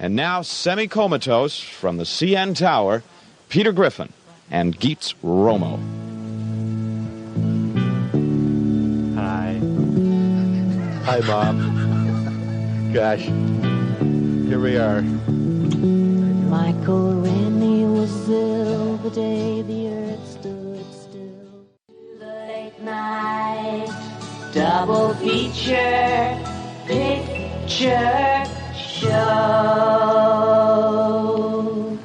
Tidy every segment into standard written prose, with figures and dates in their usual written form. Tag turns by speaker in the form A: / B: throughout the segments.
A: And now, semi-comatose from the CN Tower, Peter Griffin and Geets Romo.
B: Hi. Hi, Mom. Gosh. Here we are.
C: Michael Rennie was ill the day the earth stood still. The late night double feature picture show.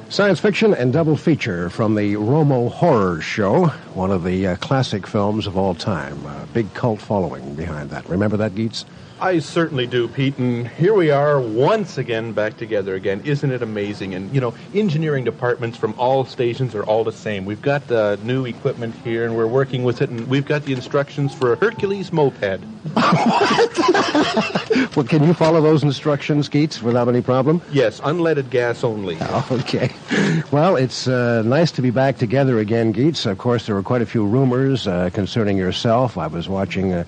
D: Science fiction and double feature from the Romo Horror Show, one of the classic films of all time. Big cult following behind that. Remember that, Geets?
B: I certainly do, Pete, and here we are once again back together again. Isn't it amazing? And, you know, engineering departments from all stations are all the same. We've got new equipment here, and we're working with it, and we've got the instructions for a Hercules moped.
D: What? Well, can you follow those instructions, Geets, without any problem?
B: Yes, unleaded gas only.
D: Oh, okay. Well, it's nice to be back together again, Geets. Of course, there were quite a few rumors concerning yourself. I was watching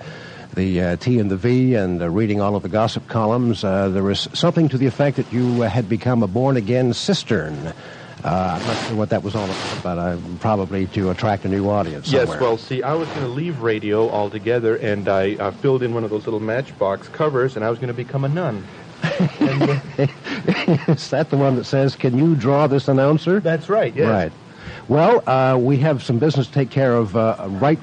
D: the T and the V and reading all of the gossip columns. There was something to the effect that you had become a born-again cistern. I'm not sure what that was all about, but probably to attract a new audience somewhere.
B: Yes, well, see, I was going to leave radio altogether, and I filled in one of those little matchbox covers, and I was going to become a nun.
D: Is that the one that says, "Can you draw this announcer?"
B: That's right, yes.
D: Right. Well, we have some business to take care of right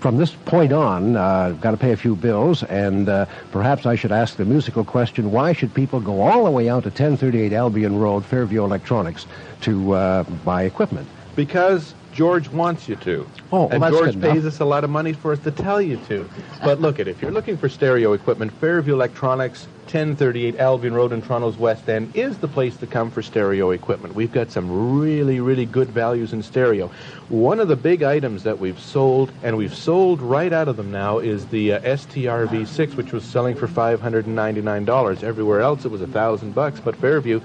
D: from this point on. Got to pay a few bills, and perhaps I should ask the musical question, why should people go all the way out to 1038 Albion Road, Fairview Electronics, to buy equipment?
B: Because George wants you to.
D: Oh,
B: and
D: that's
B: George
D: good
B: pays
D: enough.
B: us a lot of money for us to tell you to. But look, if you're looking for stereo equipment, Fairview Electronics, 1038 Albion Road in Toronto's West End is the place to come for stereo equipment. We've got some really, really good values in stereo. One of the big items that we've sold, and we've sold right out of them now, is the STR V6, which was selling for $599. Everywhere else it was $1,000, but Fairview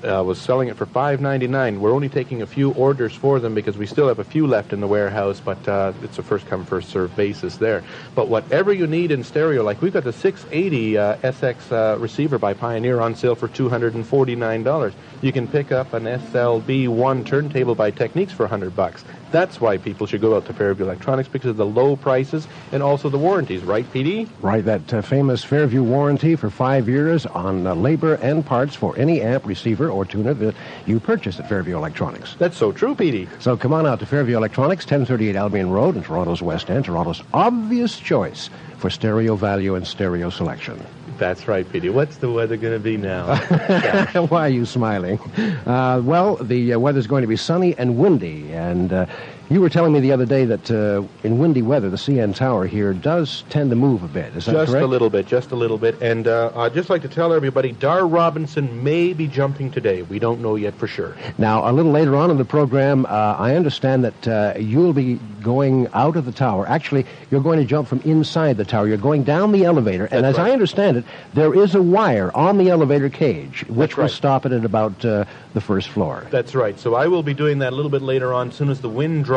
B: was selling it for $599. We're only taking a few orders for them because we still have a few left in the warehouse, but it's a first-come, first-served basis there. But whatever you need in stereo, like we've got the 680 SX receiver by Pioneer on sale for $249. You can pick up an SLB1 turntable by Techniques for $100. That's why people should go out to Fairview Electronics, because of the low prices and also the warranties, right, PD?
D: Right, that famous Fairview warranty for 5 years on labor and parts for any amp, receiver, or tuner that you purchase at Fairview Electronics.
B: That's so true, PD.
D: So come on out to Fairview Electronics, 1038 Albion Road in Toronto's West End, Toronto's obvious choice for stereo value and stereo selection.
B: That's right, Petey. What's the weather going to be now?
D: Why are you smiling? Well, the weather's going to be sunny and windy, and you were telling me the other day that in windy weather, the CN Tower here does tend to move a bit. Is that correct?
B: Just a little bit. And I'd just like to tell everybody, Dar Robinson may be jumping today. We don't know yet for sure.
D: Now, a little later on in the program, I understand that you'll be going out of the tower. Actually, you're going to jump from inside the tower. You're going down the elevator, and as I understand it, there is a wire on the elevator cage, which will stop it at about the first floor.
B: That's right. So I will be doing that a little bit later on, as soon as the wind drops.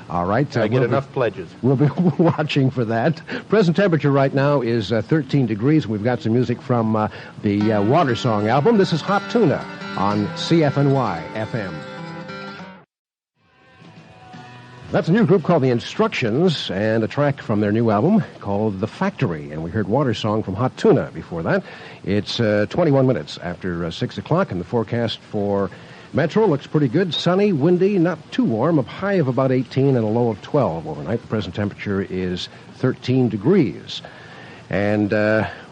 D: All right.
B: I get enough pledges.
D: We'll be watching for that. Present temperature right now is 13 degrees. We've got some music from the Water Song album. This is Hot Tuna on CFNY-FM. That's a new group called The Instructions, and a track from their new album called The Factory. And we heard Water Song from Hot Tuna before that. It's 21 minutes after 6 o'clock, and the forecast for Metro looks pretty good. Sunny, windy, not too warm. A high of about 18 and a low of 12 overnight. The present temperature is 13 degrees. And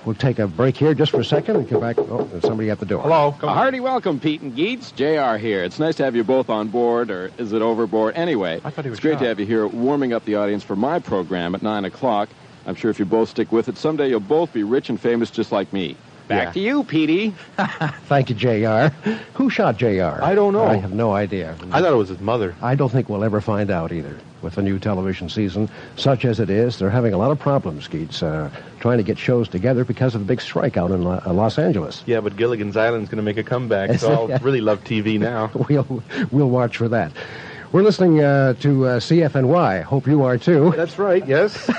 D: we'll take a break here just for a second and come back. Oh, there's somebody at the door.
B: Hello. Come
E: A
B: on.
E: hearty welcome, Pete and Geets. JR here. It's nice to have you both on board, or is it overboard? Anyway,
B: I thought he was
E: it's great
B: shot.
E: to have you here warming up the audience for my program at 9 o'clock. I'm sure if you both stick with it, someday you'll both be rich and famous just like me. Back to you, Petey.
D: Thank you, J.R. Who shot J.R.?
B: I don't know.
D: I have no idea.
B: I thought it was his mother.
D: I don't think we'll ever find out either. With the new television season, such as it is, they're having a lot of problems, Geets, trying to get shows together because of the big strike out in Los Angeles.
B: Yeah, but Gilligan's Island's going to make a comeback, so I'll really love TV now.
D: We'll watch for that. We're listening to CFNY. Hope you are too.
B: That's right, yes.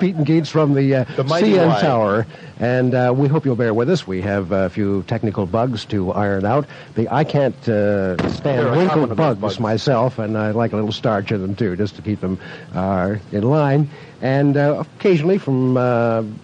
D: Pete and Geets from the
B: mighty
D: CN
B: Y.
D: Tower. And we hope you'll bear with us. We have a few technical bugs to iron out. I can't stand wrinkled bugs myself, and I like a little starch in them too, just to keep them in line. And occasionally from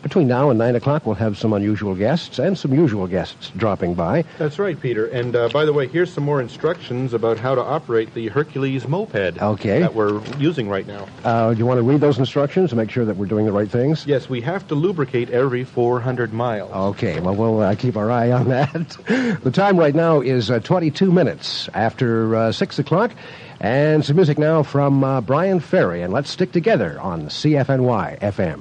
D: between now and 9 o'clock, we'll have some unusual guests and some usual guests dropping by.
B: That's right, Peter. And by the way, here's some more instructions about how to operate the Hercules moped that we're using right now.
D: Do you want to read those instructions to make sure that we're doing the right things?
B: Yes, we have to lubricate every 400 miles.
D: Okay, well, we'll keep our eye on that. The time right now is 22 minutes after 6 o'clock. And some music now from Brian Ferry. And let's stick together on CFNY-FM.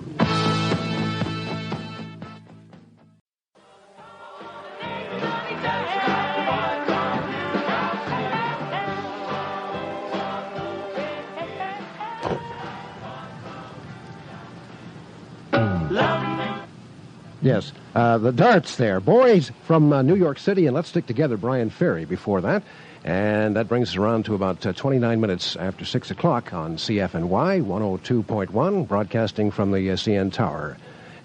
D: Yes, the darts there. Boys from New York City, and let's stick together, Brian Ferry, before that. And that brings us around to about 29 minutes after 6 o'clock on CFNY 102.1, broadcasting from the CN Tower.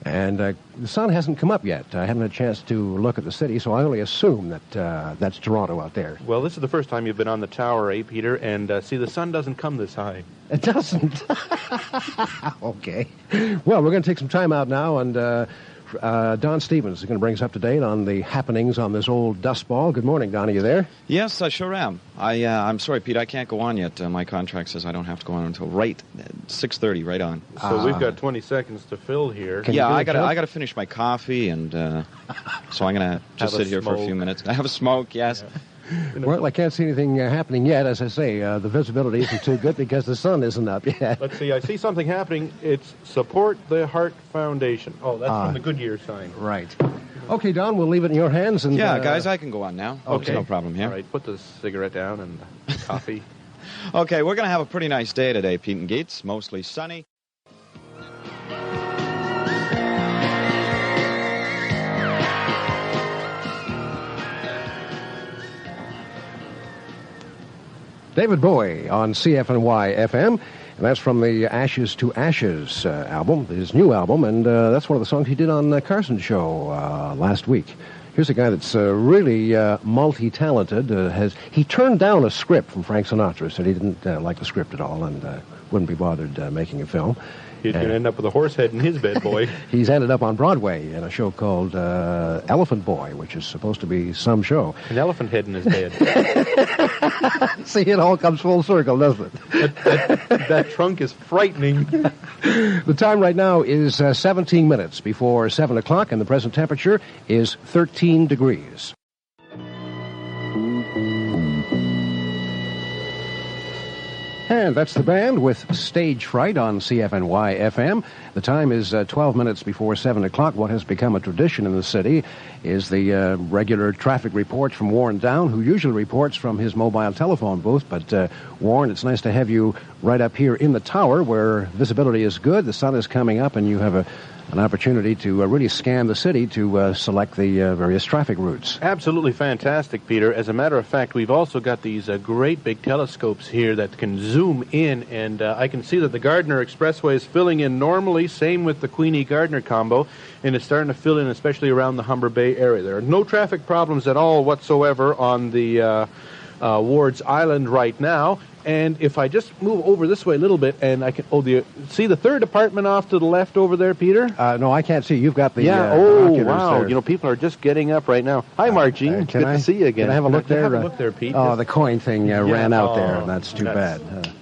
D: And the sun hasn't come up yet. I haven't had a chance to look at the city, so I only assume that that's Toronto out there.
B: Well, this is the first time you've been on the tower, Peter? And see, the sun doesn't come this high.
D: It doesn't? Okay. Well, we're going to take some time out now, and Don Stevens is going to bring us up to date on the happenings on this old dust ball. Good morning, Don. Are you there?
A: Yes, I sure am. I'm sorry, Pete, I can't go on yet. My contract says I don't have to go on until right 6:30, right on.
B: So we've got 20 seconds to fill here.
A: Yeah, I got to finish my coffee, and so I'm going to just sit here for a few minutes. I have a smoke, yes.
B: Yeah.
D: Well, I can't see anything happening yet. As I say, the visibility isn't too good because the sun isn't up yet.
B: Let's see. I see something happening. It's Support the Heart Foundation. Oh, that's from the Goodyear sign.
D: Right. Okay, Don, we'll leave it in your hands. And
A: yeah, guys, I can go on now.
B: Okay.
A: No problem here.
B: All right, put the cigarette down and the coffee.
A: Okay, we're going to have a pretty nice day today, Pete and Geets. Mostly sunny.
D: David Bowie on CFNY-FM, and that's from the Ashes to Ashes album, his new album, and that's one of the songs he did on the Carson Show last week. Here's a guy that's really multi-talented. He turned down a script from Frank Sinatra, said he didn't like the script at all and wouldn't be bothered making a film.
B: He's going to end up with a horse head in his bed, boy.
D: He's ended up on Broadway in a show called Elephant Boy, which is supposed to be some show.
B: An elephant head in his bed.
D: See, it all comes full circle, doesn't it?
B: That trunk is frightening.
D: The time right now is 17 minutes before 7 o'clock, and the present temperature is 13 degrees. And that's the band with Stage Fright on CFNY-FM. The time is 12 minutes before 7 o'clock. What has become a tradition in the city is the regular traffic report from Warren Down, who usually reports from his mobile telephone booth. But, Warren, it's nice to have you right up here in the tower where visibility is good, the sun is coming up, and you have an opportunity to really scan the city to select the various traffic routes.
B: Absolutely fantastic, Peter. As a matter of fact, we've also got these great big telescopes here that can zoom in, and I can see that the Gardner Expressway is filling in normally, same with the Queenie-Gardner combo, and it's starting to fill in, especially around the Humber Bay area. There are no traffic problems at all whatsoever on the Ward's Island right now. And if I just move over this way a little bit, and I can, see the third apartment off to the left over there, Peter?
D: No, I can't see. You've got the
B: wow.
D: there.
B: You know, people are just getting up right now. Hi, Margie. Good to see you again.
D: Can I have a look there?
B: Have a look there, Pete.
D: Oh, the coin thing ran out there, and that's too bad.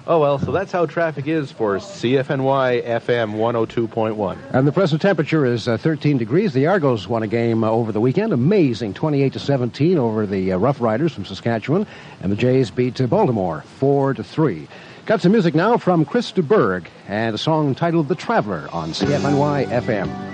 B: Oh, well, so that's how traffic is for CFNY-FM 102.1.
D: And the present temperature is 13 degrees. The Argos won a game over the weekend. Amazing, 28-17 over the Rough Riders from Saskatchewan. And the Jays beat Baltimore 4-3. Got some music now from Chris de Burgh and a song entitled The Traveler on CFNY-FM.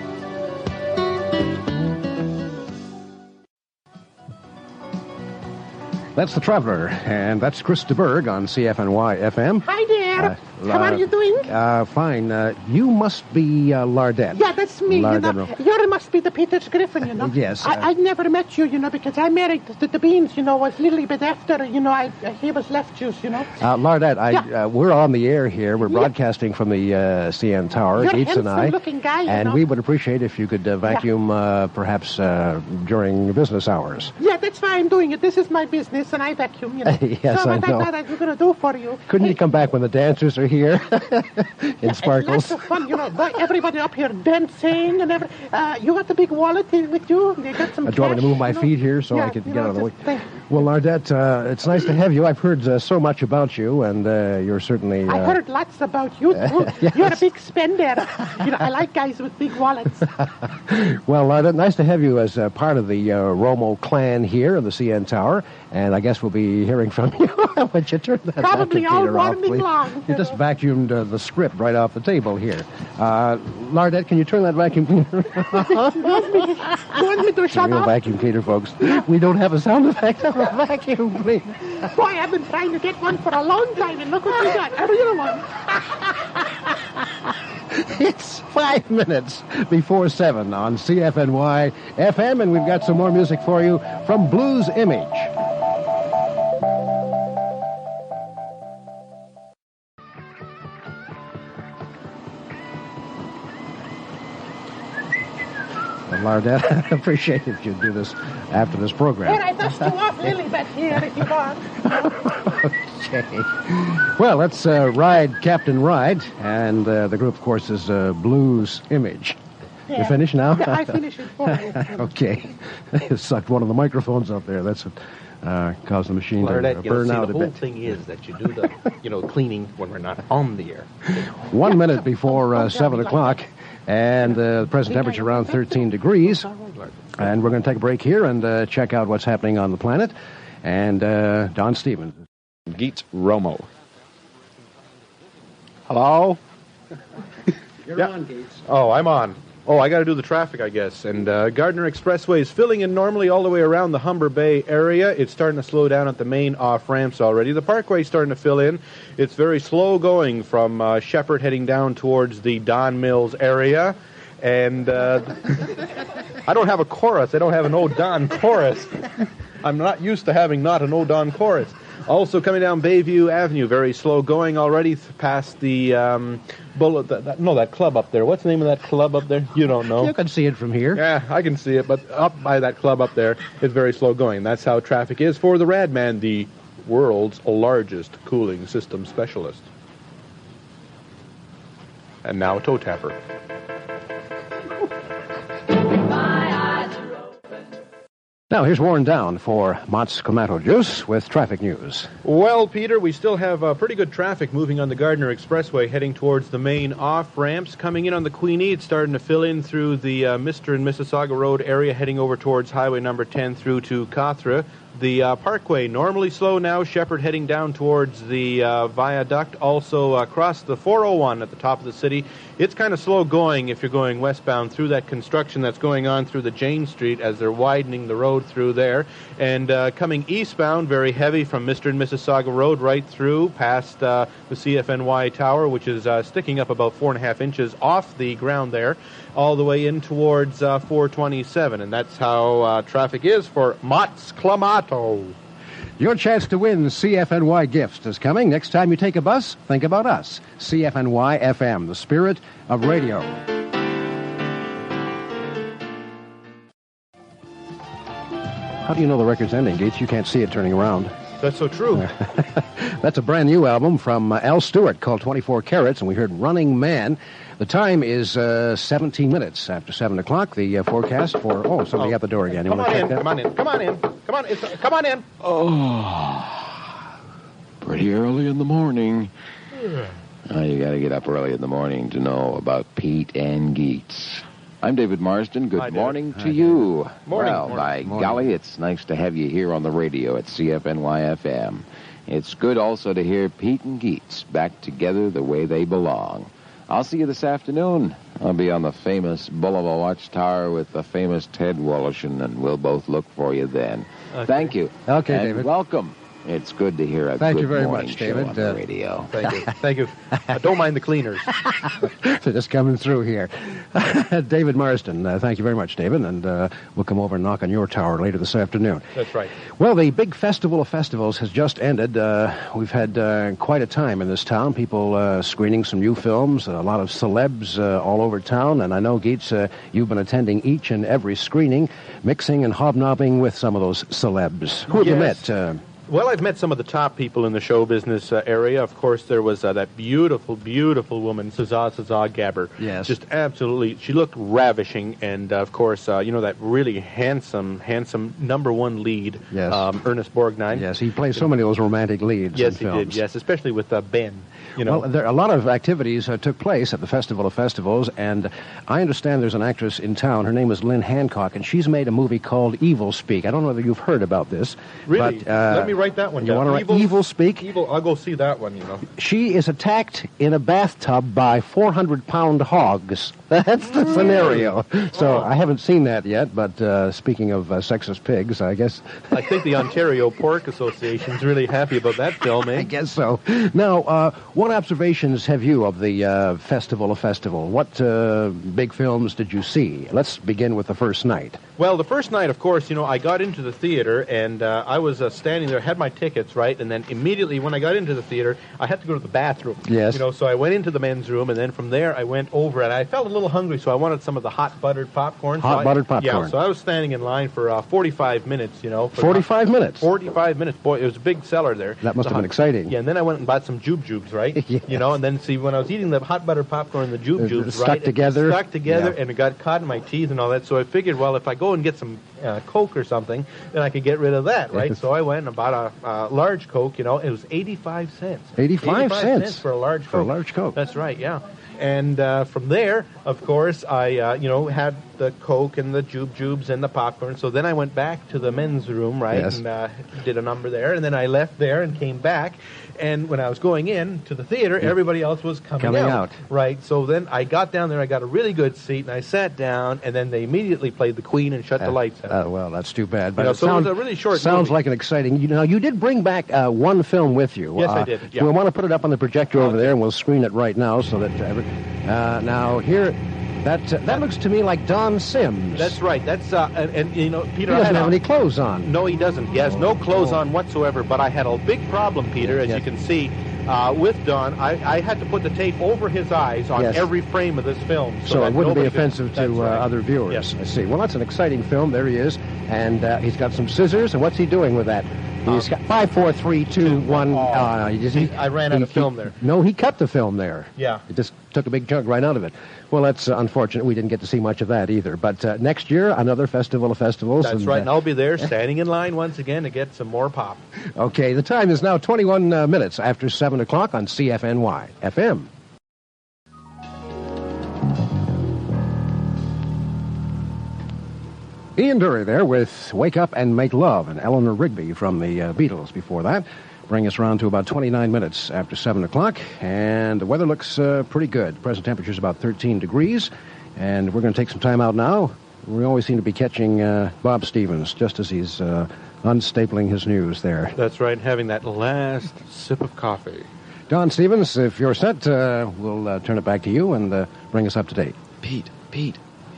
D: That's The Traveler, and that's Chris de Burgh on CFNY-FM.
F: Hi there. there. How are you doing?
D: Fine. You must be Lardette.
F: Yeah, that's me,
D: Lardette.
F: You must be the Peters Griffin,
D: Yes.
F: I never met you, because I married the Beans, was a little bit after, he was left juice,
D: Lardette, we're on the air here. We're broadcasting from the CN Tower,
F: You're
D: Geets and I.
F: handsome-looking guy,
D: And we would appreciate if you could vacuum perhaps during business hours.
F: Yeah, that's why I'm doing it. This is my business, and I vacuum,
D: Yes,
F: so
D: I
F: what
D: know.
F: I thought going to do for you.
D: Couldn't you come back when the dancers are here in sparkles?
F: Lots of fun, everybody up here dancing and everything. You got the big wallet with you? You got some
D: Do you want me to move my feet here so I can get out of the way? Well, Lardette, it's nice to have you. I've heard so much about you, and you're certainly...
F: I heard lots about you, too.
D: Yes.
F: You're a big spender. I like guys with big wallets.
D: Well, Lardette, nice to have you as part of the Romo clan here in the CN Tower, and I guess we'll be hearing from you. Would you turn that
F: Probably
D: vacuum
F: all
D: cleaner off,
F: morning
D: please?
F: long.
D: You just vacuumed the script right off the table here. Lardette, can you turn that vacuum cleaner off?
F: You want me to
D: It's a
F: shut
D: real
F: up?
D: vacuum cleaner, folks. We don't have a sound effect on a vacuum cleaner.
F: Boy, I've been trying to get one for a long time, and look what we got. A real one.
D: It's 5 minutes before 7 on CFNY-FM, and we've got some more music for you from Blues Image. Lardette, I appreciate it if you do this after this program.
F: Here, I dust you off Lilybet here if you want.
D: Okay. Well, let's ride Captain Ride, and the group, of course, is Blues Image.
F: Yeah.
D: You finished now?
F: Yeah, I finished it for you.
D: Okay. You sucked one of the microphones up there. That's what caused the machine
B: Lardette,
D: to burn out
B: the
D: a
B: whole
D: bit.
B: thing is that you do the, cleaning when we're not on the air.
D: 1 minute before 7 o'clock, and the present temperature around 13 degrees. And we're going to take a break here and check out what's happening on the planet. And Don Stevens.
A: Geets Romo.
B: Hello?
D: You're on, Geets.
B: Oh, I'm on. Oh, I got to do the traffic, I guess. And Gardner Expressway is filling in normally all the way around the Humber Bay area. It's starting to slow down at the main off-ramps already. The Parkway's starting to fill in. It's very slow going from Shepherd heading down towards the Don Mills area. And I don't have a chorus. I don't have an O Don chorus. I'm not used to having not an O Don chorus. Also coming down Bayview Avenue, very slow going already past the that club up there. What's the name of that club up there? You don't know.
D: You can see it from here.
B: Yeah, I can see it, but up by that club up there, it's very slow going. That's how traffic is for the Radman, the world's largest cooling system specialist. And now a toe tapper.
D: Now, here's Warren Down for Mott's Clamato Juice with traffic news.
B: Well, Peter, we still have pretty good traffic moving on the Gardner Expressway heading towards the main off-ramps. Coming in on the Queenie, it's starting to fill in through the Mr. and Mississauga Road area heading over towards Highway number 10 through to Cawthra. The Parkway, normally slow now. Shepherd heading down towards the viaduct. Also across the 401 at the top of the city. It's kind of slow going if you're going westbound through that construction that's going on through the Jane Street as they're widening the road through there. And coming eastbound, very heavy from Mr. and Mississauga Road right through past the CFNY Tower, which is sticking up about 4.5 inches off the ground there, all the way in towards 427. And that's how traffic is for Mott's Clamato.
D: Your chance to win CFNY gifts is coming. Next time you take a bus, think about us. CFNY-FM, the spirit of radio. How do you know the record's ending, Geets? You can't see it turning around.
B: That's so true.
D: That's a brand new album from Al Stewart called 24 Carats, and we heard Running Man. The time is 17 minutes after 7 o'clock. The forecast for... Oh, somebody at the door again. You
B: Come
D: want
B: on
D: to check
B: in,
D: that?
B: come on in, come on in. Come on, come on in.
E: Oh, pretty early in the morning. Oh, you got to get up early in the morning to know about Pete and Geets. I'm David Marsden. Good
B: Hi, David.
E: morning to you.
B: Morning.
E: Well, by
D: Morning.
E: golly, it's nice to have you here on the radio at CFNY-FM. It's good also to hear Pete and Geets back together the way they belong. I'll see you this afternoon. I'll be on the famous Boulevard Watchtower with the famous Ted Wollaston, and we'll both look for you then.
B: Okay.
E: Thank you.
D: Okay,
E: and
D: David.
E: welcome It's good to hear a
D: Thank
E: good
D: you very
E: morning
D: much,
E: show
D: David.
E: on the radio.
B: Thank you. Thank you. Don't mind the cleaners.
D: They're just coming through here. David Marsden, thank you very much, David, and we'll come over and knock on your tower later this afternoon.
B: That's right.
D: Well, the big Festival of Festivals has just ended. We've had quite a time in this town, people screening some new films, a lot of celebs all over town, and I know, Geets, you've been attending each and every screening, mixing and hobnobbing with some of those celebs. Who have you
B: Yes.
D: met?
B: Well, I've met some of the top people in the show business area. Of course, there was that beautiful, beautiful woman, Saza Gabber.
D: Yes.
B: Just absolutely, she looked ravishing. And, of course, that really handsome number one lead,
D: Yes.
B: Ernest Borgnine.
D: Yes, he plays so many of those romantic leads
B: Yes,
D: in
B: he
D: films.
B: did, yes, especially with Ben.
D: Well, a lot of activities took place at the Festival of Festivals, and I understand there's an actress in town. Her name is Lynn Hancock, and she's made a movie called Evil Speak. I don't know whether you've heard about this.
B: Really?
D: But,
B: Let me write that one
D: You
B: down.
D: want to write Evil Speak?
B: Evil, I'll go see that one,
D: She is attacked in a bathtub by 400-pound hogs. That's the scenario. So I haven't seen that yet, but speaking of sexist pigs, I guess...
B: I think the Ontario Pork Association's really happy about that film, eh?
D: I guess so. Now, what observations have you of the Festival of Festival? What big films did you see? Let's begin with the first night.
B: Well, the first night, of course, I got into the theater, and I was standing there, had my tickets, right, and then immediately when I got into the theater, I had to go to the bathroom.
D: Yes.
B: So I went into the men's room, and then from there I went over, and I felt a little hungry, so I wanted some of the hot buttered popcorn.
D: Buttered popcorn.
B: Yeah, so I was standing in line for 45 minutes,
D: 45 minutes?
B: 45 minutes. Boy, it was a big seller there.
D: That must have been exciting.
B: Yeah, and then I went and bought some jubes, right?
D: Yes.
B: And then see, when I was eating the hot buttered popcorn and the jubes,
D: Stuck
B: right?
D: together.
B: Stuck together,
D: Yeah.
B: and it got caught in my teeth and all that, so I figured, well, if I go and get some Coke or something, then I could get rid of that, right? So I went and bought a large Coke, it was 85 cents.
D: 85 cents?
B: For a large Coke.
D: For a large Coke.
B: That's right, yeah. And from there, of course, I, had the Coke and the jubes and the popcorn. So then I went back to the men's room, right,
D: Yes.
B: and did a number there. And then I left there and came back. And when I was going in to the theater, everybody else was coming out. Right. So then I got down there. I got a really good seat, and I sat down. And then they immediately played the Queen and shut the lights out.
D: Well, that's too bad. But
B: So it was a really short
D: sounds
B: movie.
D: like an exciting... You did bring back one film with you.
B: Yes, I did, yeah.
D: We'll want to put it up on the projector over there, and we'll screen it right now so that... now, here... That looks to me like Don Sims.
B: That's right. That's and Peter,
D: He doesn't have any clothes on.
B: No, he doesn't. He has no clothes on whatsoever. But I had a big problem, Peter, as
D: Yes.
B: you can see, with Don. I had to put the tape over his eyes on
D: Yes.
B: every frame of this film,
D: So
B: that
D: it wouldn't be
B: nobody could-
D: offensive
B: That's
D: to
B: right.
D: other viewers.
B: Yes.
D: I see. Well, that's an exciting film. There he is. And he's got some scissors. And what's he doing with that? He's got 5, 4, 3, 2, 1.
B: I ran out of film there.
D: No, he cut the film there.
B: Yeah.
D: It just took a big chunk right out of it. Well, that's unfortunate. We didn't get to see much of that either. But next year, another Festival of Festivals.
B: That's right, and I'll be there standing in line once again to get some more pop.
D: Okay, the time is now 21 minutes after 7 o'clock on CFNY-FM. Ian Dury there with Wake Up and Make Love, and Eleanor Rigby from the Beatles before that. Bring us around to about 29 minutes after 7 o'clock, and the weather looks pretty good. The present temperature is about 13 degrees, and we're going to take some time out now. We always seem to be catching Bob Stevens just as he's unstapling his news there.
B: That's right, having that last sip of coffee.
D: Don Stevens, if you're set, we'll turn it back to you and bring us up to date.
A: Pete,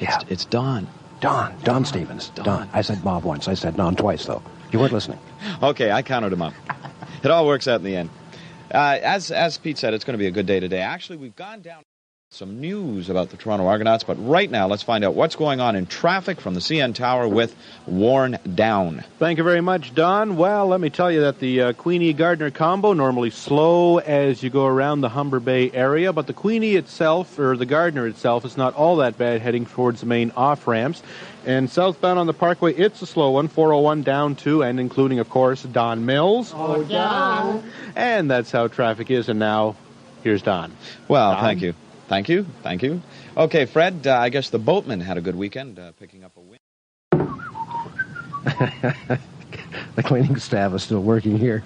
D: Yeah.
A: it's Don.
D: Don Stevens. Don. I said Bob once. I said Don twice, though. You weren't listening.
A: Okay, I counted him up. It all works out in the end. As Pete said, it's going to be a good day today. Actually, we've gone down some news about the Toronto Argonauts, but right now let's find out what's going on in traffic from the CN Tower with Worn Down.
B: Thank you very much, Don. Well, let me tell you that the Queenie-Gardner combo normally slow as you go around the Humber Bay area, but the Queenie itself, or the Gardner itself, is not all that bad heading towards the main off-ramps. And southbound on the Parkway, it's a slow one, 401 down to, and including, of course, Don Mills.
F: Oh, Don.
B: And that's how traffic is, and now, here's Don.
A: Well,
B: Don?
A: thank you. Okay, Fred, I guess the boatman had a good weekend picking up a win.
D: The cleaning staff is still working here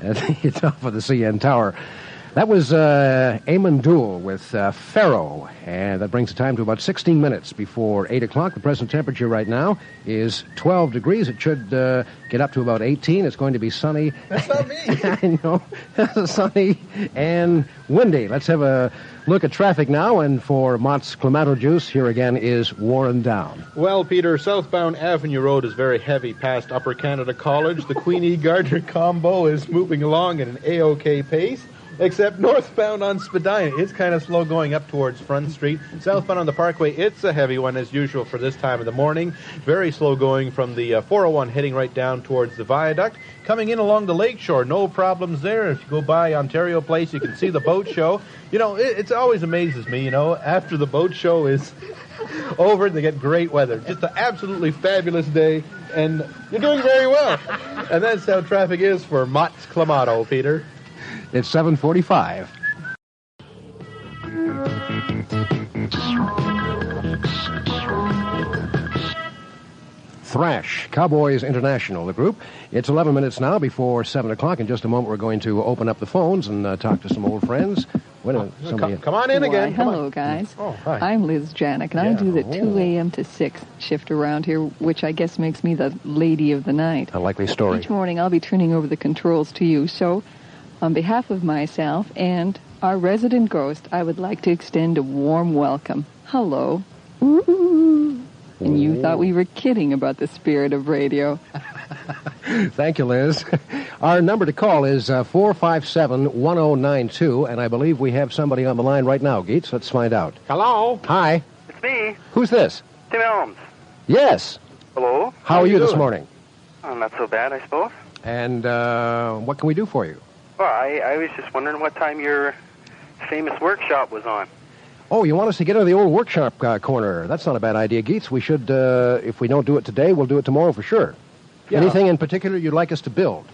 D: at the top of the CN Tower. That was Eamon Dool with Pharaoh, and that brings the time to about 16 minutes before 8 o'clock. The present temperature right now is 12 degrees. It should get up to about 18. It's going to be sunny.
B: That's not me.
D: I know. Sunny and windy. Let's have a look at traffic now, and for Mott's Clamato Juice, here again is Warren Down.
B: Well, Peter, southbound Avenue Road is very heavy past Upper Canada College. The Queen E. Gardner combo is moving along at an A-OK pace. Except northbound on Spadina, it's kind of slow going up towards Front Street. Southbound on the Parkway, it's a heavy one as usual for this time of the morning. Very slow going from the 401 heading right down towards the viaduct. Coming in along the lakeshore, no problems there. If you go by Ontario Place, you can see the boat show. You know, it always amazes me, you know, after the boat show is over, they get great weather. Just an absolutely fabulous day, and you're doing very well. And that's how traffic is for Mott's Clamato, Peter.
D: It's 7:45. Thrash, Cowboys International, the group. It's 11 minutes now before 7 o'clock. In just a moment, we're going to open up the phones and talk to some old friends. Wait a minute.
B: Come on in again.
G: Why, hello, guys.
B: Oh, hi.
G: I'm Liz Janik, and I do the 2 a.m. to 6 shift around here, which I guess makes me the lady of the night.
D: A likely story.
G: Each morning, I'll be turning over the controls to you. So, on behalf of myself and our resident ghost, I would like to extend a warm welcome. Hello. Ooh. And you thought we were kidding about the spirit of radio.
D: Thank you, Liz. Our number to call is 457-1092, and I believe we have somebody on the line right now. Geets, let's find out.
B: Hello.
D: Hi.
H: It's me,
D: Who's this?
H: Tim Elms.
D: Yes.
H: Hello?
D: How are you this
B: doing?
D: morning?
H: Oh, not so bad, I suppose.
D: And what can we do for you?
H: Well, I was just wondering what time your famous workshop was on.
D: Oh, you want us to get into the old workshop corner? That's not a bad idea, Geets. We should, if we don't do it today, we'll do it tomorrow for sure.
B: Yeah.
D: Anything in particular you'd like us to build?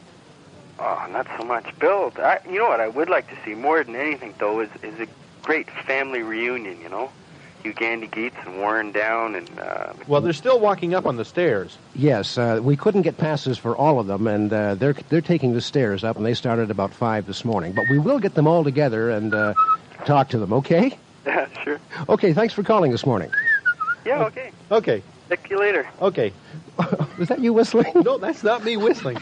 H: Oh, not so much build. You know what I would like to see more than anything, though, is a great family reunion, you know? You Gandy Geets and Warren Down and...
B: Well, they're still walking up on the stairs.
D: Yes, we couldn't get passes for all of them, and they're taking the stairs up, and they started about 5 this morning. But we will get them all together and talk to them, okay?
H: Yeah, sure.
D: Okay, thanks for calling this morning.
H: Yeah, okay.
B: Okay.
H: Talk to you later.
B: Okay.
D: Was that you whistling?
B: No, that's not me whistling.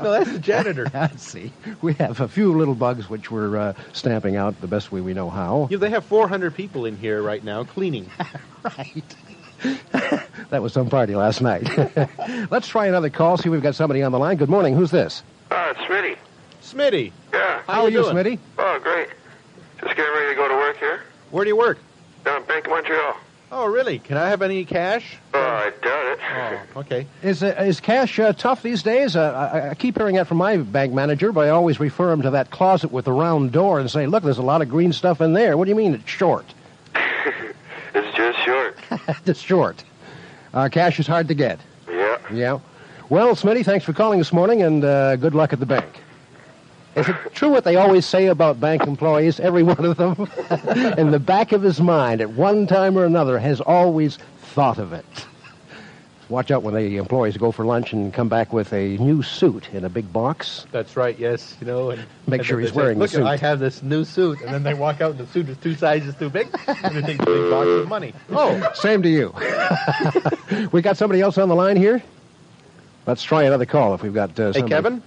B: No, that's the janitor.
D: Let's see. We have a few little bugs which we're stamping out the best way we know how.
B: Yeah, they have 400 people in here right now cleaning.
D: Right. That was some party last night. Let's try another call, see if we've got somebody on the line. Good morning. Who's this?
I: It's Smitty.
B: Smitty.
I: Yeah.
D: How are you,
B: doing?
D: Smitty?
I: Oh, great. Just getting ready to go to work here.
B: Where do you work?
I: Down at Bank of Montreal.
B: Oh, really? Can I have any cash?
I: Oh, I doubt it.
B: Oh, okay.
D: Is cash tough these days? I keep hearing that from my bank manager, but I always refer him to that closet with the round door and say, look, there's a lot of green stuff in there. What do you mean it's short?
I: It's just short.
D: It's short. Cash is hard to get.
I: Yeah.
D: Yeah. Well, Smitty, thanks for calling this morning, and good luck at the bank. Is it true what they always say about bank employees? Every one of them, in the back of his mind, at one time or another, has always thought of it. Watch out when the employees go for lunch and come back with a new suit in a big box.
B: That's right, yes. You know, and
D: Make sure
B: they
D: he's
B: say,
D: wearing the
B: look,
D: suit.
B: I have this new suit. And then they walk out and the suit is 2 sizes too big. And they take the big box of money.
D: Oh, same to you. We got somebody else on the line here? Let's try another call if we've got somebody.
B: Hey, Kevin?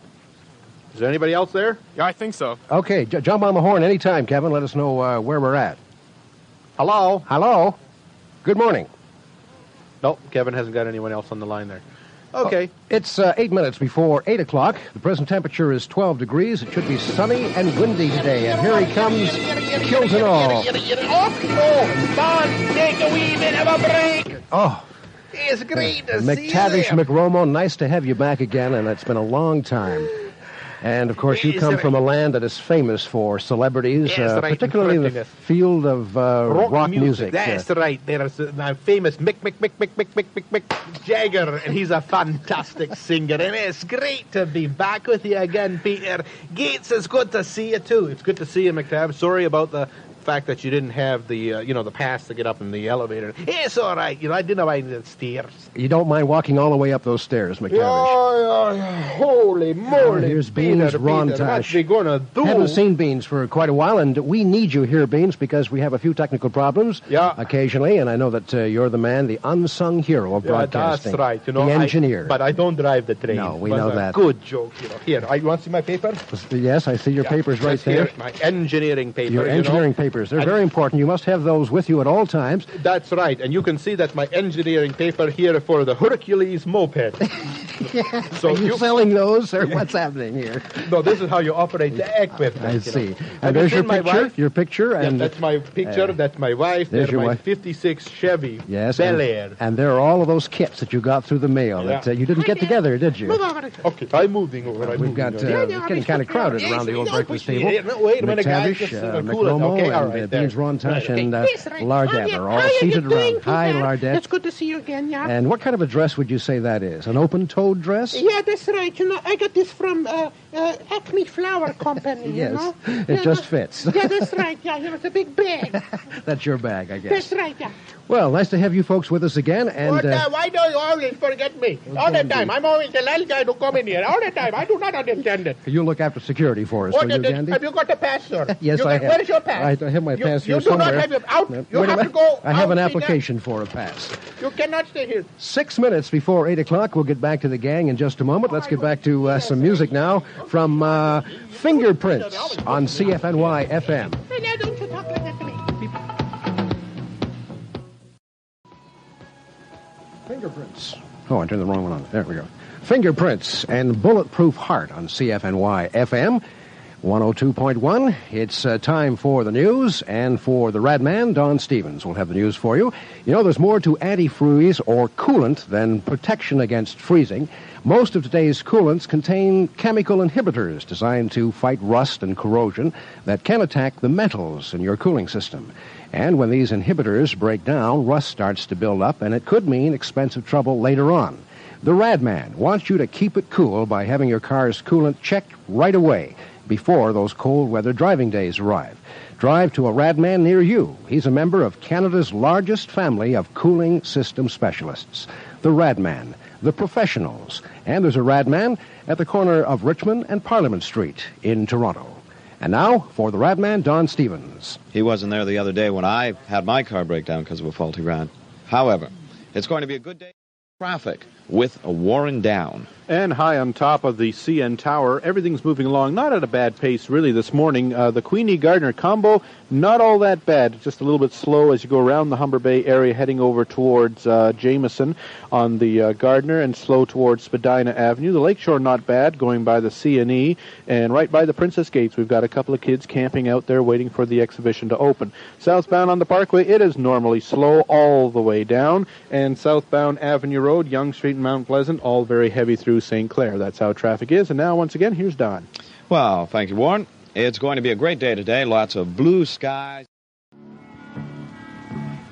B: Is there anybody else there?
J: Yeah, I think so.
D: Okay, jump on the horn anytime, Kevin. Let us know where we're at.
B: Hello?
D: Hello? Good morning.
B: Nope, Kevin hasn't got anyone else on the line there. Okay.
D: It's 8 minutes before 8 o'clock. The present temperature is 12 degrees. It should be sunny and windy today. And here he comes, kills it all.
F: Oh, Don, take a wee bit of a break.
D: Oh,
F: It's great to see you
D: McTavish
F: there.
D: McRomo, nice to have you back again, and it's been a long time. And, of course, you come from a land that is famous for celebrities,
F: Yes, right,
D: particularly in the
F: correct.
D: field of rock music.
F: That's right. There's the famous Mick Jagger, and he's a fantastic singer. And it's great to be back with you again, Peter. Geets, it's good to see you, too.
B: It's good to see you, McTabb. Sorry about the fact that you didn't have the, the pass to get up in the elevator. It's all right. I didn't know I needed stairs.
D: You don't mind walking all the way up those stairs, McTavish?
B: Yeah. Holy moly.
D: Here's Beans, Ron
B: What's
D: Tosh.
B: he going to do?
D: Haven't seen Beans for quite a while, and we need you here, Beans, because we have a few technical problems occasionally, and I know that you're the man, the unsung hero of broadcasting.
B: That's right.
D: The engineer.
B: But I don't drive the train.
D: No, we know that.
B: Good joke. Here, you want to see my paper?
D: Yes, I see your papers right there.
B: Here, my engineering paper.
D: Your engineering papers. They're very important. You must have those with you at all times.
B: That's right. And you can see that my engineering paper here for the Hercules moped.
D: So are you selling those, or what's happening here?
B: No, this is how you operate the equipment.
D: I see. And there's your picture. Your picture. And
B: that's my picture. That's my wife.
D: There's your
B: my
D: wife.
B: 56 Chevy
D: Yes.
B: Bel Air.
D: And there are all of those kits that you got through the mail that you didn't get together, did you?
B: Okay, I'm moving over.
D: We've got getting kind of crowded around the old breakfast table.
B: Wait a minute, guys.
D: McNomo, and Beans, Ron Tosh, and Lardette are all seated around. Hi, Lardette.
F: It's good to see you again, yeah.
D: And what kind of a dress would you say that is? An open-toed dress?
F: Yeah, that's right. I got this from Acme Flower Company,
D: Yes, it just fits.
F: Yeah, that's right. Yeah, it's a big bag.
D: That's your bag, I guess.
F: That's right, yeah.
D: Well, nice to have you folks with us again. And
F: why do you always forget me? All the time. I'm always the last guy to come in here. All the time. I do not understand it.
D: You look after security for us, will you, Gandhi?
F: Have you got the pass, sir?
D: Yes, I have.
F: Where's your pass?
D: I have my pass here
F: you
D: somewhere.
F: You do not have it out. You
D: Wait a
F: have to
D: minute.
F: go
D: I have
F: out,
D: an application for a pass.
F: You cannot stay here.
D: 6 minutes before 8 o'clock. We'll get back to the gang in just a moment. Let's get back to some music now from Fingerprints on CFNY-FM.
F: Hey, now don't you talk like that to me.
D: Fingerprints. Oh, I turned the wrong one on. There we go. Fingerprints and Bulletproof Heart on CFNY-FM 102.1. It's time for the news, and for the rad man, Don Stevens will have the news for you. You know, there's more to antifreeze or coolant than protection against freezing. Most of today's coolants contain chemical inhibitors designed to fight rust and corrosion that can attack the metals in your cooling system. And when these inhibitors break down, rust starts to build up, and it could mean expensive trouble later on. The Radman wants you to keep it cool by having your car's coolant checked right away before those cold weather driving days arrive. Drive to a Radman near you. He's a member of Canada's largest family of cooling system specialists. The Radman, the professionals. And there's a Radman at the corner of Richmond and Parliament Street in Toronto. And now, for the Radman, Don Stevens.
A: He wasn't there the other day when I had my car break down because of a faulty rad. However, it's going to be a good day for traffic with a Warren Down.
J: And high on top of the CN Tower, everything's moving along, not at a bad pace really this morning. The Queenie-Gardner combo, not all that bad, just a little bit slow as you go around the Humber Bay area heading over towards Jameson on the Gardner, and slow towards Spadina Avenue. The Lakeshore not bad, going by the CNE, and right by the Princess Gates we've got a couple of kids camping out there waiting for the exhibition to open. Southbound on the Parkway, it is normally slow all the way down, and southbound Avenue Road, Yonge Street and Mount Pleasant, all very heavy through St. Clair. That's how traffic is. And now, once again, here's Don.
A: Well, thank you, Warren. It's going to be a great day today. Lots of blue skies.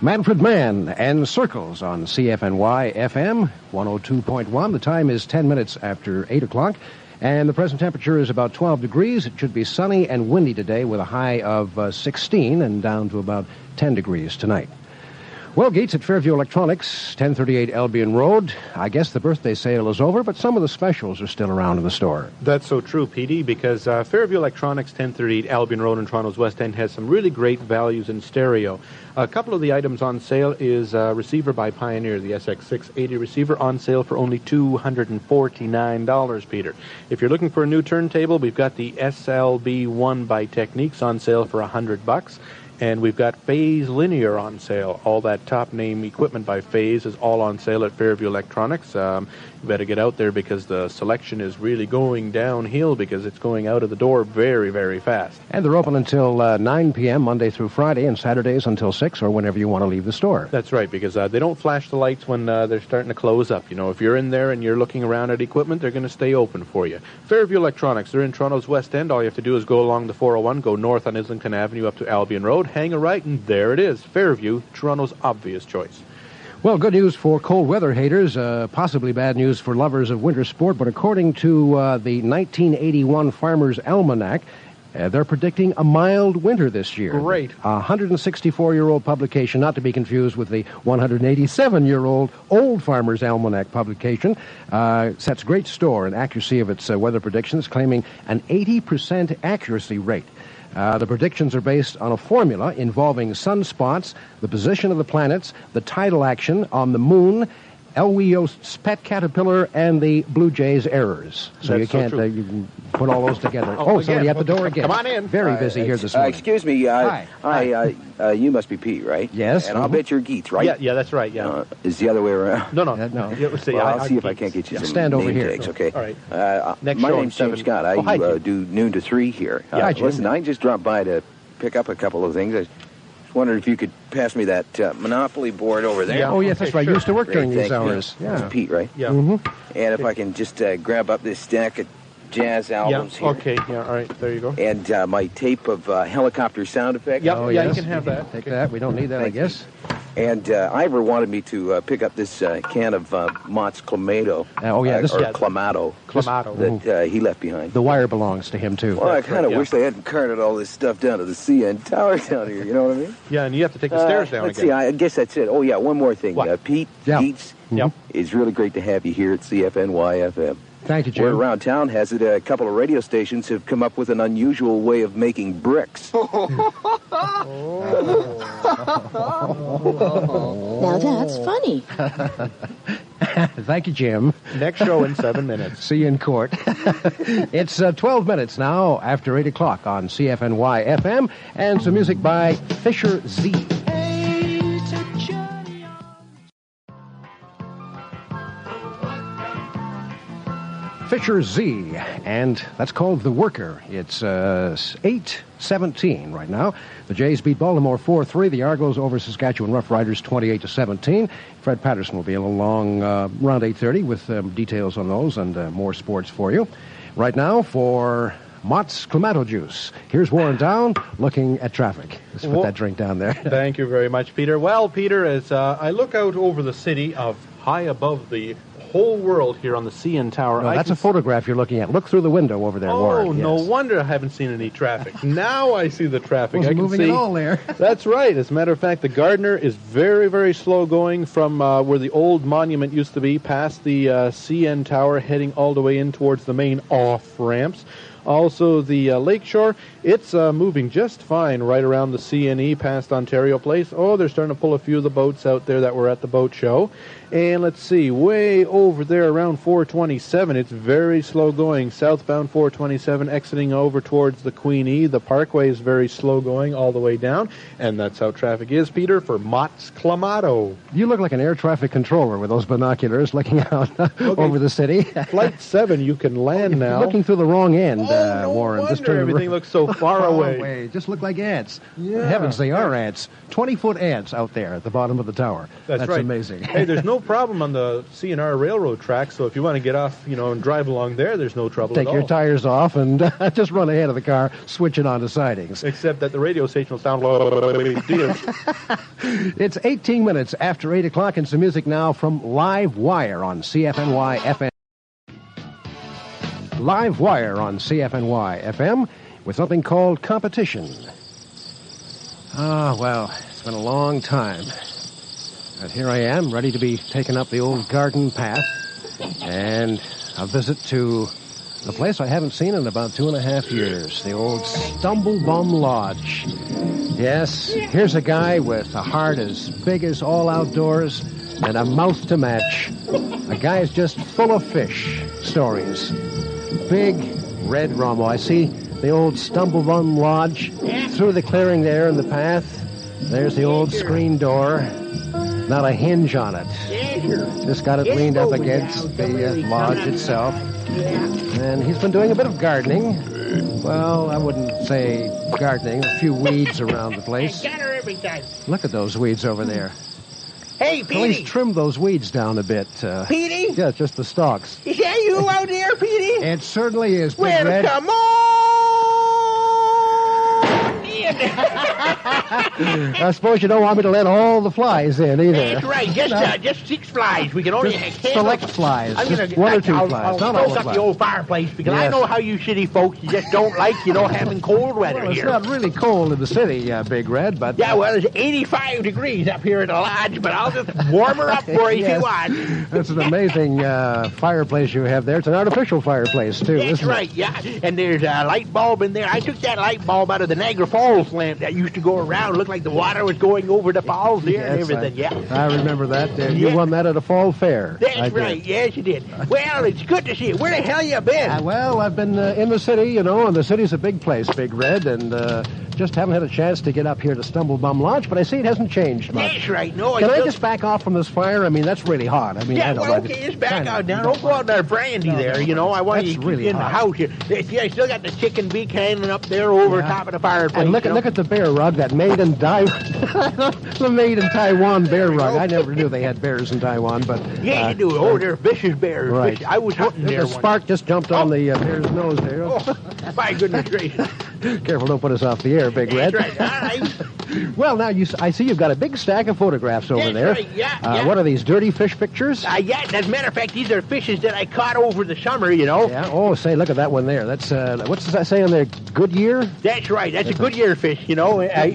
D: Manfred Mann and Circles on CFNY-FM 102.1. The time is 10 minutes after 8 o'clock, and the present temperature is about 12 degrees. It should be sunny and windy today with a high of 16 and down to about 10 degrees tonight. Well, Geets at Fairview Electronics, 1038 Albion Road. I guess the birthday sale is over, but some of the specials are still around in the store.
B: That's so true, PD, because Fairview Electronics, 1038 Albion Road in Toronto's West End, has some really great values in stereo. A couple of the items on sale is a receiver by Pioneer, the SX680 receiver, on sale for only $249, Peter. If you're looking for a new turntable, we've got the SLB1 by Techniques on sale for $100. And we've got Phase Linear on sale. All that top-name equipment by Phase is all on sale at Fairview Electronics. You better get out there because the selection is really going downhill because it's going out of the door very, very fast.
D: And they're open until 9 p.m. Monday through Friday, and Saturdays until 6 or whenever you want to leave the store.
B: That's right, because they don't flash the lights when they're starting to close up. You know, if you're in there and you're looking around at equipment, they're going to stay open for you. Fairview Electronics, they're in Toronto's West End. All you have to do is go along the 401, go north on Islington Avenue up to Albion Road, hang a right, and there it is. Fairview, Toronto's obvious choice.
D: Well, good news for cold weather haters, possibly bad news for lovers of winter sport, but according to the 1981 Farmer's Almanac, They're predicting a mild winter this year.
J: Great.
D: A 164-year-old publication, not to be confused with the 187-year-old Old Farmer's Almanac publication, sets great store in accuracy of its weather predictions, claiming an 80% accuracy rate. The predictions are based on a formula involving sunspots, the position of the planets, the tidal action on the moon, Elweo's pet caterpillar, and the blue jay's errors. So you can't you can put all those together. Somebody at the door again.
J: Come on in.
D: Very busy here this morning.
K: Excuse me.
D: Hi.
K: You must be Pete, right?
D: Yes.
K: And I'll bet you're Geets, right?
J: Yeah, that's right, yeah.
K: Is the other way around?
J: No.
D: No.
J: Yeah, let's see.
K: Well, I'll see if I can't get you some
D: Stand over
K: name
D: here.
K: tags, okay?
J: All right.
K: My
J: show
K: name's
J: in
K: James
J: 7.
K: Scott. I
J: hi, Jim.
K: do noon to 3 here.
D: Hi, Jim.
K: Listen, I just dropped by to pick up a couple of things. I wondered if you could pass me that Monopoly board over there.
J: Yeah.
D: Oh, yes, that's right. You used to work during
K: Great,
D: these
K: thank you.
D: hours. Yeah.
K: It's Pete, right?
J: Yeah.
D: Mm-hmm.
K: And if I can just grab up this stack of jazz albums here.
J: Okay, yeah, all right, there you go.
K: And my tape of helicopter sound effects.
J: Yep.
D: Oh,
J: Yeah,
D: yes.
J: you can have that.
D: Take that. We don't need that,
K: Thank
D: I guess.
K: And Ivor wanted me to pick up this can of Mott's Clamato.
D: This
K: or
D: is
K: Clamato.
J: Clamato.
K: That he left behind.
D: the wire belongs to him, too.
K: Well, I kind of
J: yeah.
K: wish they hadn't carted all this stuff down to the CN Tower down here, you know what I mean?
J: Yeah, and you have to take the stairs down
K: Let's
J: again.
K: see, I guess that's it. Oh, yeah, one more thing.
J: What?
K: Pete,
D: Yeah.
K: Geets,
J: Yep.
K: it's really great to have you here at CFNY-FM.
D: Thank you,
K: Word
D: Jim.
K: around town has it a couple of radio stations have come up with an unusual way of making bricks.
L: Now that's funny.
D: Thank you, Jim.
J: Next show in 7 minutes.
D: See you in court. It's 12 minutes now after 8 o'clock on CFNY-FM, and some music by Fisher Z. Fisher Z, and that's called The Worker. It's 8-17 right now. The Jays beat Baltimore 4-3. The Argos over Saskatchewan Roughriders 28-17. Fred Patterson will be along around 8:30 with details on those and more sports for you. Right now for Mott's Clamato Juice. Here's Warren Down looking at traffic. Let's put that drink down there.
J: Thank you very much, Peter. Well, Peter, as I look out over the city of high above the whole world here on the CN Tower.
D: No, that's a photograph you're looking at. Look through the window over there, Warren.
J: Oh, no
D: Yes.
J: wonder I haven't seen any traffic. Now I see the traffic.
D: Wasn't
J: I can
D: moving
J: see
D: at all there.
J: That's right. As a matter of fact, the Gardner is very, very slow going from where the old monument used to be, past the CN Tower, heading all the way in towards the main off-ramps. Also, the Lakeshore, it's moving just fine right around the CNE past Ontario Place. Oh, they're starting to pull a few of the boats out there that were at the boat show. And let's see, way over there around 427, it's very slow going. Southbound 427 exiting over towards the Queen E. The Parkway is very slow going all the way down. And that's how traffic is, Peter, for Mott's Clamato.
D: You look like an air traffic controller with those binoculars looking out over the city.
J: Flight 7, you can land now.
D: You're looking through the wrong end,
J: no
D: Warren.
J: Wonder
D: Just turn
J: everything looks so far away.
D: Just look like ants.
J: Yeah.
D: Heavens, they are ants. 20-foot ants out there at the bottom of the tower.
J: That's right.
D: Amazing.
J: Hey, there's no problem on the CNR railroad track, so if you want to get off, and drive along there's no trouble
D: Take
J: at
D: your
J: all.
D: tires off and just run ahead of the car, switch it on to sidings.
J: Except that the radio station will sound
D: It's 18 minutes after 8 o'clock, and some music now from Live Wire on CFNY-FM. Live Wire on CFNY-FM with something called Competition. Well, it's been a long time. But here I am, ready to be taking up the old garden path, and a visit to the place I haven't seen in about 2.5 years, the old Stumblebum Lodge. Yes, here's a guy with a heart as big as all outdoors and a mouth to match. A guy's just full of fish stories. Big red Romo. I see the old Stumblebum Lodge through the clearing there in the path. There's the old screen door. Not a hinge on it. Just got it leaned up against the lodge itself. And he's been doing a bit of gardening. Well, I wouldn't say gardening. A few weeds around the place.
F: Get her every time.
D: Look at those weeds over there.
F: Hey,
D: Please
F: Petey.
D: trim those weeds down a bit.
F: Petey?
D: Yeah, just the stalks.
F: Is that you out there, Petey?
D: It certainly is, Big
F: Well,
D: Red.
F: come on saying.
D: I suppose you don't want me to let all the flies in either.
F: That's right. Just 6 flies. We can only
D: Just
F: handle
D: select flies.
F: I'm
D: Just
F: gonna,
D: 1 or 2
F: I'll
D: flies. Not all
F: stoke
D: the
F: up
D: flies.
F: the old fireplace because I
D: Yes.
F: know how you city folks you just don't like, having cold weather
D: Well, it's
F: here.
D: not really cold in the city, Big Red, but...
F: Yeah, well, it's 85 degrees up here at the lodge, but I'll just warm her up for you if
D: Yes.
F: you want.
D: That's an amazing fireplace you have there. It's an artificial fireplace, too,
F: That's
D: isn't
F: right, yeah. And there's a light bulb in there. I took that light bulb out of the Niagara Falls lamp that used to go around. Looked like the water was going over the falls there and
D: Yes,
F: everything, yeah.
D: I remember that. You
F: Yeah.
D: won that at a fall fair.
F: That's
D: I did.
F: right, yes, you did. Well, it's good to see you. Where the hell you been?
D: Well, I've been in the city, and the city's a big place, Big Red, and just haven't had a chance to get up here to Stumblebum Lodge, but I see it hasn't changed much.
F: That's right, no.
D: Can I just back off from this fire? I mean, that's really hot. I mean,
F: Yeah,
D: I don't
F: well,
D: know.
F: okay, just back out now. Don't go out there brandy there, I want
D: That's
F: you to keep
D: really
F: in the
D: hot.
F: house here. See, I still got the chicken beak hanging up there over top of the fireplace.
D: And look at the bear rug, that made in the made in Taiwan bear rug. I never knew they had bears in Taiwan, but
F: Yeah, you do. Oh, they're vicious bears.
D: right.
F: I was hunting there
D: The
F: one.
D: spark just jumped on the bear's nose there.
F: Oh, my goodness gracious.
D: Careful, don't put us off the air, Big Red.
F: That's right. All right.
D: Well, now I see you've got a big stack of photographs over
F: That's
D: there.
F: right, yeah.
D: What are these, dirty fish pictures?
F: Yeah, as a matter of fact, these are fishes that I caught over the summer,
D: Yeah. Oh, say, look at that one there. That's what's that say on there? Goodyear?
F: That's right. That's a Goodyear fish, It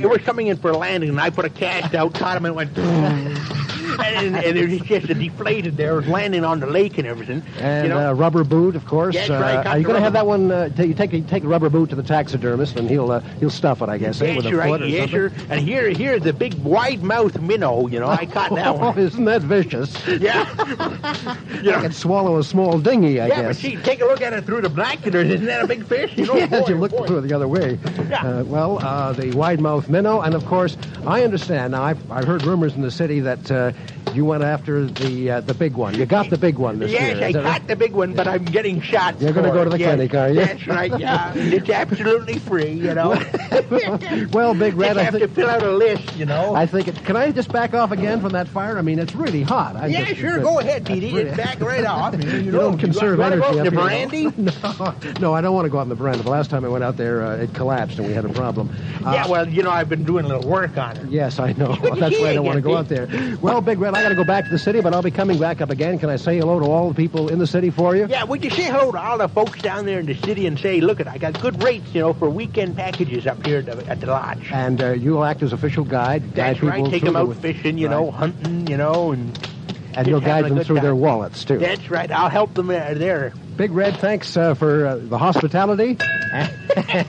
F: was coming in for a landing, and I put a cast out, caught him, and went... and it was just deflated there. It was landing on the lake and everything.
D: And rubber boot, of course.
F: That's right.
D: Are you going to have that one? You take a rubber boot to the taxidermist, and he'll stuff it, I guess, with
F: That's
D: a
F: right.
D: foot or
F: Yes,
D: something.
F: sir. And here's the big wide-mouthed minnow, I caught that
D: Oh,
F: one.
D: isn't that vicious?
F: Yeah.
D: I could swallow a small dinghy, I
F: Yeah, but
D: guess.
F: see, take a look at it through the binoculars. Isn't that a big fish?
D: Yes,
F: boy,
D: you look
F: boy.
D: through it the other way.
F: Yeah.
D: The wide-mouthed minnow, and of course, I understand. Now, I've heard rumors in the city that you went after the big one. You got the big one this year.
F: Yes, I
D: Is that right?
F: caught the big one, but I'm getting shots.
D: You're gonna
F: for
D: go to the
F: it. Yes,
D: clinic, are you?
F: That's right. Yeah, it's absolutely free.
D: Well, Big Red,
F: Just have to fill out a list.
D: I think Can I just back off again from that fire? I mean, it's really hot.
F: Yeah, sure. Go ahead, Petey. Just back right off.
D: You don't conserve
F: you wanna
D: energy.
F: Go up
D: up
F: the
D: here,
F: brandy?
D: No, I don't want to go out in the veranda. The last time I went out there, it collapsed and we had a problem.
F: Yeah, well, I've been doing a little work on it.
D: Yes, I know. That's why I don't want to go out there. Well, Big Red, I got to go back to the city, but I'll be coming back up again. Can I say hello to all the people in the city for you?
F: Yeah, would you say hello to all the folks down there in the city and say, look, I got good rates, for weekend packages up here at the lodge.
D: And you'll act as official guide
F: That's right.
D: people
F: Take
D: through
F: them out
D: the-
F: fishing,
D: Right.
F: hunting, and
D: you'll
F: just
D: guide
F: having a
D: them
F: good
D: through their
F: time.
D: wallets, too.
F: That's right. I'll help them there.
D: Big Red, thanks for the hospitality.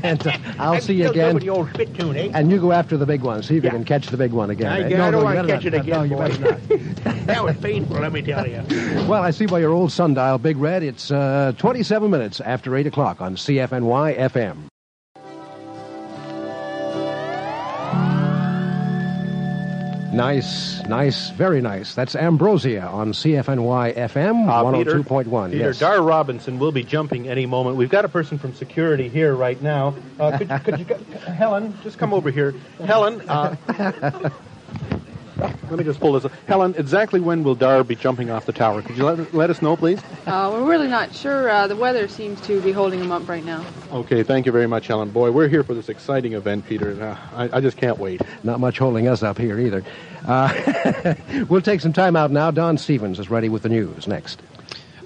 D: And I'll see you
F: still
D: again.
F: With the old spit tune, eh?
D: And you go after the big one. See if you
F: Yeah.
D: can catch the big one again.
F: I
D: eh?
F: don't want
D: you
F: to
D: better
F: catch it
D: not.
F: again,
D: No, you
F: boy.
D: better not.
F: That was painful, let me tell you.
D: Well, I see by your old sundial, Big Red, it's 27 minutes after 8 o'clock on CFNY-FM. Nice, very nice. That's Ambrosia on CFNY-FM 102.1.
J: Peter,
D: Yes.
J: Dar Robinson will be jumping any moment. We've got a person from security here right now. Could you, Helen, just come over here. Helen, let me just pull this up. Helen, exactly when will Dar be jumping off the tower? Could you let us know, please?
M: We're really not sure. The weather seems to be holding him up right now.
J: Okay, thank you very much, Helen. Boy, we're here for this exciting event, Peter. I just can't wait.
D: Not much holding us up here either. We'll take some time out now. Don Stevens is ready with the news next.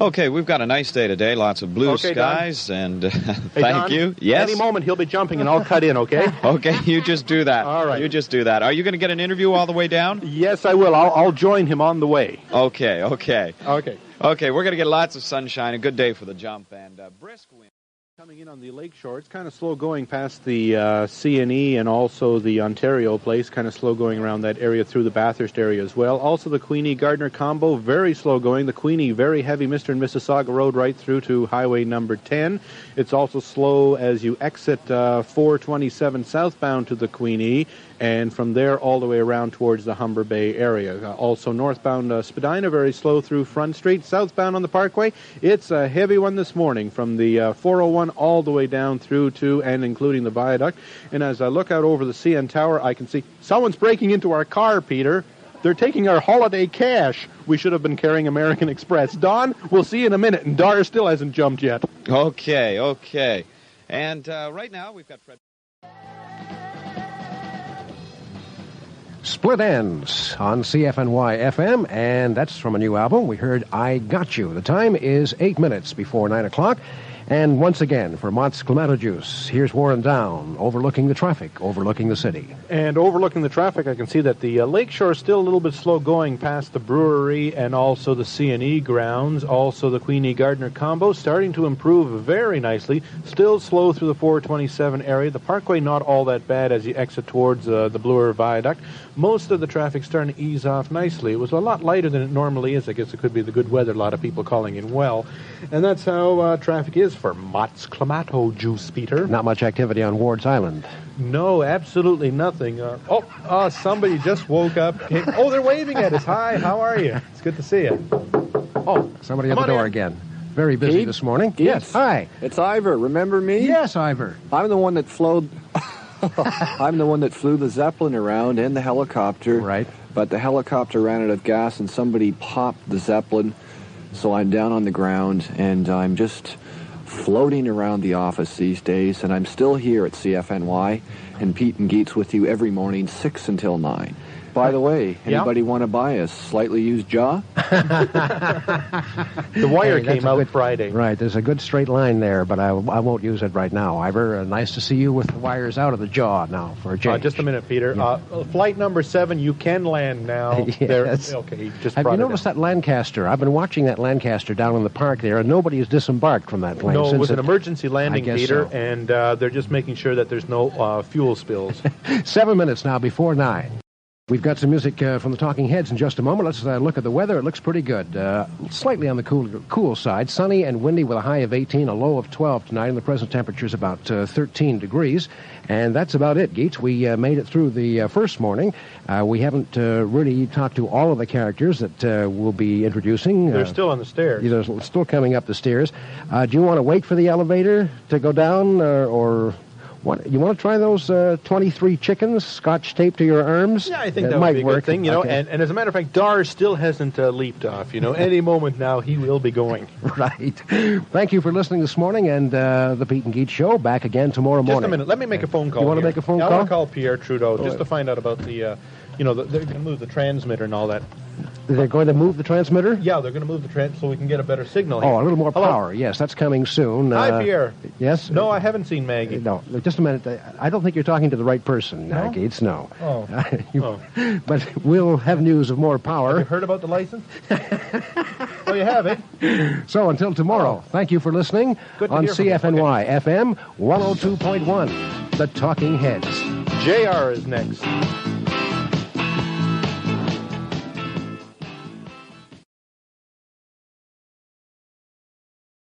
A: Okay, we've got a nice day today. Lots of blue
J: Okay,
A: skies, and
J: Hey,
A: thank
J: Don,
A: you. Yes.
J: Any moment he'll be jumping, and I'll cut in, okay?
A: Okay, you just do that.
J: All right.
A: You just do that. Are you going to get an interview all the way down?
J: Yes, I will. I'll join him on the way.
A: Okay.
J: Okay.
A: Okay, we're going to get lots of sunshine. A good day for the jump, and brisk wind.
J: Coming in on the lake shore, it's kind of slow going past the CNE and also the Ontario place, kind of slow going around that area through the Bathurst area as well. Also the Queenie-Gardner combo, very slow going. The Queenie, very heavy Mr. and Mississauga Road right through to Highway number 10. It's also slow as you exit 427 southbound to the Queenie, and from there all the way around towards the Humber Bay area. Also northbound Spadina, very slow through Front Street. Southbound on the Parkway, it's a heavy one this morning from the 401 all the way down through to and including the viaduct. And as I look out over the CN Tower, I can see someone's breaking into our car, Peter. They're taking our holiday cash. We should have been carrying American Express. Don, we'll see you in a minute, and Dar still hasn't jumped yet.
A: Okay. And right now we've got Fred.
D: Split Ends on CFNY-FM, and that's from a new album. We heard I Got You. The time is 8 minutes before 9 o'clock. And once again, for Mott's Clamato Juice, here's Warren Down, overlooking the traffic, overlooking the city.
J: And overlooking the traffic, I can see that the lakeshore is still a little bit slow going past the brewery and also the C&E grounds. Also, the Queenie-Gardner combo starting to improve very nicely. Still slow through the 427 area. The parkway not all that bad as you exit towards the Bloor Viaduct. Most of the traffic starting to ease off nicely. It was a lot lighter than it normally is. I guess it could be the good weather. A lot of people calling in well. And that's how traffic is for Mott's Clamato Juice, Peter.
D: Not much activity on Ward's Island.
J: No, absolutely nothing. Somebody just woke up. Oh, they're waving at us. Hi, how are you? It's good to see you.
D: Oh, somebody at the door again. Very busy
N: Geets?
D: this morning.
N: Geets?
D: Yes, hi.
N: It's Ivor. Remember me?
D: Yes, Ivor.
N: I'm the one that flew the Zeppelin around and the helicopter.
D: Right.
N: But the helicopter ran out of gas and somebody popped the Zeppelin. So I'm down on the ground and I'm just floating around the office these days, and I'm still here at CFNY and Pete and Geets with you every morning, 6 until 9. By the way, anybody want to buy a slightly used jaw?
J: The wire came out Friday.
D: Right, there's a good straight line there, but I won't use it right now. Ivor, nice to see you with the wires out of the jaw now for a change.
J: Just a minute, Peter.
D: Yeah.
J: Flight number 7, you can land now.
D: Yes.
J: Okay, just
D: Have you noticed that Lancaster? I've been watching that Lancaster down in the park there, and nobody has disembarked from that plane.
J: No,
D: since
J: it was an emergency landing, Peter,
D: so.
J: and they're just making sure that there's no fuel spills.
D: 7 minutes now before 9. We've got some music from the Talking Heads in just a moment. Let's look at the weather. It looks pretty good. Slightly on the cool side. Sunny and windy with a high of 18, a low of 12 tonight, and the present temperature is about 13 degrees. And that's about it, Geets. We made it through the first morning. We haven't really talked to all of the characters that we'll be introducing.
J: They're still on the stairs.
D: They're still coming up the stairs. Do you want to wait for the elevator to go down, or... You want to try those 23 chickens scotch taped to your arms?
J: Yeah, I think that might be a good thing,
D: Okay.
J: and as a matter of fact, Dar still hasn't leaped off, Any moment now, he will be going.
D: Right. Thank you for listening this morning, and the Pete and Geets Show back again tomorrow morning.
J: Just a minute. Let me make a phone call.
D: You want to make a phone call?
J: I want to call Pierre Trudeau just to find out about the, they're going to move the transmitter and all that.
D: They're going to move the transmitter?
J: Yeah, they're going to move the transmitter so we can get a better signal here.
D: Oh, a little more power. Yes, that's coming soon.
J: Hi, Pierre.
D: Yes?
J: No, I haven't seen Maggie.
D: No, just a minute. I don't think you're talking to the right person, Geets. No.
J: Oh.
D: But we'll have news of more power.
J: Have you heard about the license? Oh, you have it?
D: So until tomorrow, thank you for listening on CFNY-FM 102.1, The Talking Heads.
J: JR is next.